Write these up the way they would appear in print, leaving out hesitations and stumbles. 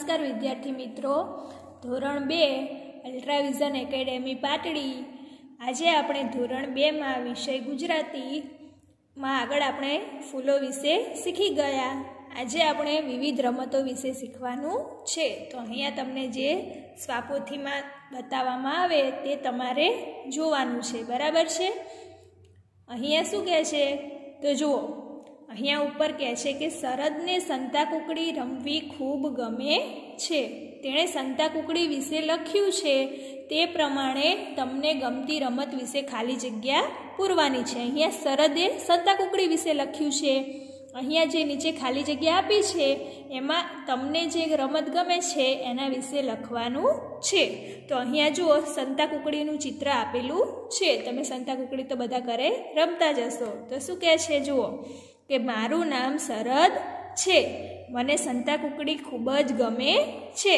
નમસ્કાર વિદ્યાર્થી મિત્રો, ધોરણ 2 અલ્ટ્રાવિઝન એકેડેમી પાટડી। આજે આપણે ધોરણ 2 માં વિષય ગુજરાતીમાં આગળ આપણે ફૂલો વિશે શીખી ગયા। આજે આપણે વિવિધ રમતો વિશે શીખવાનું છે। તો અહીંયા તમને જે સ્વાપોથીમાં બતાવવામાં આવે તે તમારે જોવાનું છે, બરાબર છે। અહીંયા શું કહે છે તો જુઓ, અહીંયા ઉપર કહે છે કે શરદને સંતાકુકડી રમવી ખૂબ ગમે છે। તેણે સંતાકુકડી વિશે લખ્યું છે, તે પ્રમાણે તમને ગમતી રમત વિશે ખાલી જગ્યા પૂરવાની છે। અહીંયા શરદે સંતાકુકડી વિશે લખ્યું છે, અહીંયા જે નીચે ખાલી જગ્યા આપી છે એમાં તમને જે રમત ગમે છે એના વિશે લખવાનું છે। તો અહીંયા જુઓ, સંતાકુકડીનું ચિત્ર આપેલું છે। તમે સંતાકુકડી તો બધા ઘરે રમતા જ હશો। તો શું કહે છે જુઓ કે મારું નામ શરદ છે, મને સંતાકુકડી ખૂબ જ ગમે છે,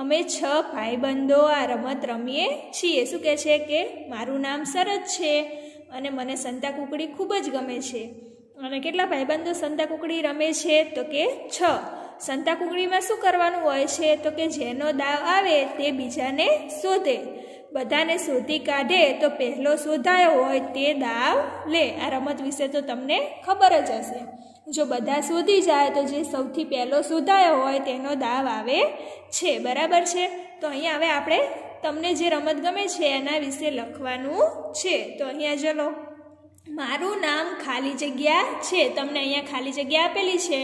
અમે 6 ભાઈબંધો આ રમત રમીએ છીએ। શું કહે છે કે મારું નામ શરદ છે અને મને સંતાકુકડી ખૂબ જ ગમે છે। અને કેટલા ભાઈબંધો સંતાકુકડી રમે છે તો કે 6। સંતાકુકડીમાં શું કરવાનું હોય છે તો કે જેનો દાવ આવે તે બીજાને શોધે, બધાને શોધી કાઢે તો પહેલો શોધાયો હોય તે દાવ લે। આ રમત વિશે તો તમને ખબર જ હશે। જો બધા શોધી જાય તો જે સૌથી પહેલો શોધાયો હોય તેનો દાવ આવે છે, બરાબર છે। તો અહીંયા હવે આપણે તમને જે રમત ગમે છે એના વિશે લખવાનું છે। તો અહીંયા ચલો, મારું નામ ખાલી જગ્યા છે, તમને અહીંયા ખાલી જગ્યા આપેલી છે,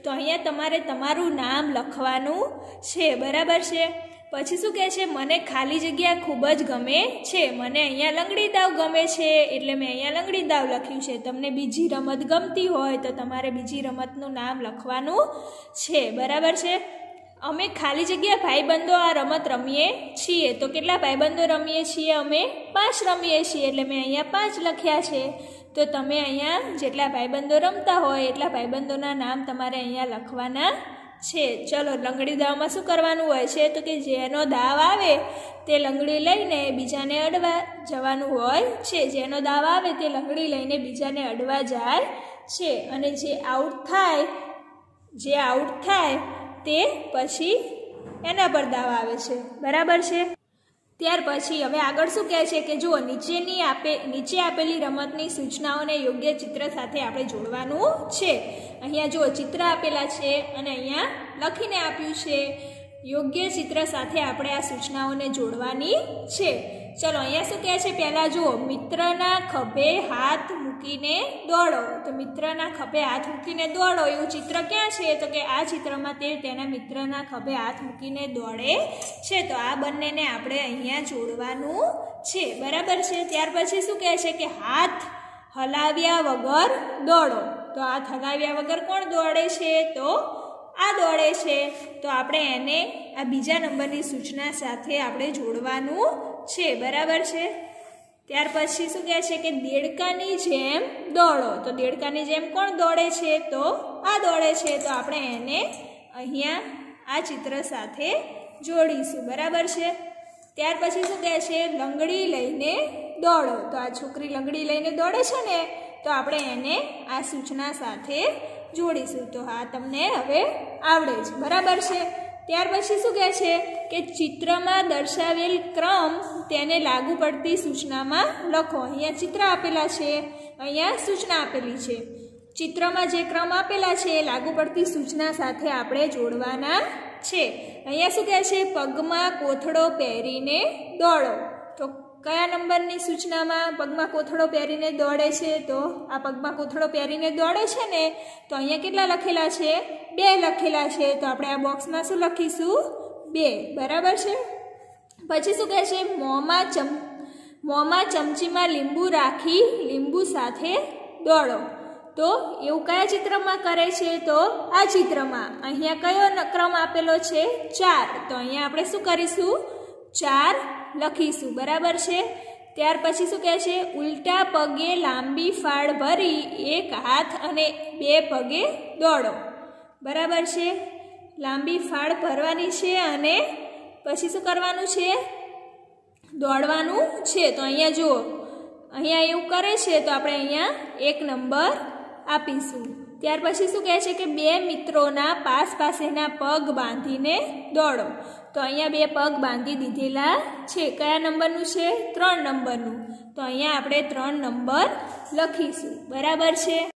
તો અહીંયા તમારે તમારું નામ લખવાનું છે, બરાબર છે। પછી શું કહે છે, મને ખાલી જગ્યા ખૂબ જ ગમે છે, મને અહીંયા લંગડી દાવ ગમે છે એટલે મેં અહીંયા લંગડી દાવ લખ્યું છે। તમને બીજી રમત ગમતી હોય તો તમારે બીજી રમતનું નામ લખવાનું છે, બરાબર છે। અમે ખાલી જગ્યા ભાઈબંધો આ રમત રમીએ છીએ, તો કેટલા ભાઈબંધો રમીએ છીએ? અમે 5 રમીએ છીએ એટલે મેં અહીંયા 5 લખ્યા છે। તો તમે અહીંયા જેટલા ભાઈબંધો રમતા હોય એટલા ભાઈબંધોના નામ તમારે અહીંયા લખવાના છે। ચલો, લંગડી દાવમાં શું કરવાનું હોય છે તો કે જેનો દાવ આવે તે લંગડી લઈને બીજાને અડવા જવાનું હોય છે। જેનો દાવ આવે તે લંગડી લઈને બીજાને અડવા જાય છે, અને જે આઉટ થાય તે પછી એના પર દાવ આવે છે, બરાબર છે। ત્યાર પછી હવે આગળ શું કહે છે કે જુઓ, નીચે આપેલી રમતની સૂચનાઓને યોગ્ય ચિત્ર સાથે આપણે જોડવાનું છે। અહીંયા જુઓ, ચિત્ર આપેલા છે અને અહીંયા લખીને આપ્યું છે, યોગ્ય ચિત્ર સાથે આપણે આ સૂચનાઓને જોડવાની છે। ચલો, અહીંયા શું કહે છે, પહેલાં જુઓ, મિત્રના ખભે હાથ મૂકીને દોડો। તો મિત્રના ખભે હાથ મૂકીને દોડો એવું ચિત્ર ક્યાં છે તો કે આ ચિત્રમાં તે તેના મિત્રના ખભે હાથ મૂકીને દોડે છે। તો આ બંનેને આપણે અહીંયા જોડવાનું છે, બરાબર છે। ત્યાર પછી શું કહે છે કે હાથ હલાવ્યા વગર દોડો। તો હાથ હલાવ્યા વગર કોણ દોડે છે તો આ દોડે છે। તો આપણે એને આ બીજા નંબરની સૂચના સાથે આપણે જોડવાનું છે, બરાબર છે। ત્યાર પછી શું કહે છે કે દેડકાની જેમ દોડો। તો દેડકાની જેમ કોણ દોડે છે તો આ દોડે છે। તો આપણે એને અહીંયા આ ચિત્ર સાથે જોડીશું, બરાબર છે। ત્યાર પછી શું કહે છે, લંગડી લઈને દોડો। તો આ છોકરી લંગડી લઈને દોડે છે ને, તો આપણે એને આ સૂચના સાથે જોડીશું। તો હા, તમને હવે આવડે છે, બરાબર છે। ત્યાર પછી શું કહે છે કે ચિત્રમાં દર્શાવેલ ક્રમ તેને લાગુ પડતી સૂચનામાં લખો। અહીંયા ચિત્ર આપેલા છે, અહીંયા સૂચના આપેલી છે। ચિત્રમાં જે ક્રમ આપેલા છે એ લાગુ પડતી સૂચના સાથે આપણે જોડવાના છે। અહીંયા શું કહે છે, પગમાં કોથળો પહેરીને દોડો। તો કયા નંબરની સૂચનામાં પગમાં કોથળો પહેરીને દોડે છે તો આ પગમાં કોથળો પહેરીને દોડે છે ને, તો અહીંયા કેટલા લખેલા છે? 2 લખેલા છે। તો આપણે આ બોક્સમાં શું લખીશું? 2, બરાબર છે। પછી શું કહે છે, મોંમાં ચમચીમાં લીંબુ રાખી લીંબુ સાથે દોડો। તો એવું કયા ચિત્રમાં કરે છે તો આ ચિત્રમાં। અહીંયા કયો ક્રમ આપેલો છે? 4। તો અહીંયા આપણે શું કરીશું? 4 લખીશું, બરાબર છે। ત્યાર પછી શું કહે છે, ઉલટા પગે લાંબી ફાળ ભરી 1 હાથ અને 2 પગે દોડો, બરાબર છે। લાંબી ફાળ ભરવાની છે અને પછી શું કરવાનું છે? દોડવાનું છે। તો અહીંયા જુઓ, અહીંયા એવું કરે છે તો આપણે અહીંયા 1 નંબર આપીશું, ત્યાર પછી શું કહે છે કે 2 મિત્રોના પાસેના પગ બાંધીને દોડો. તો અહીંયા 2 પગ બાંધી દીધેલા છે. કયા નંબરનું છે? 3 નંબરનું. તો અહીંયા આપણે 3 નંબર લખીશું. બરાબર છે.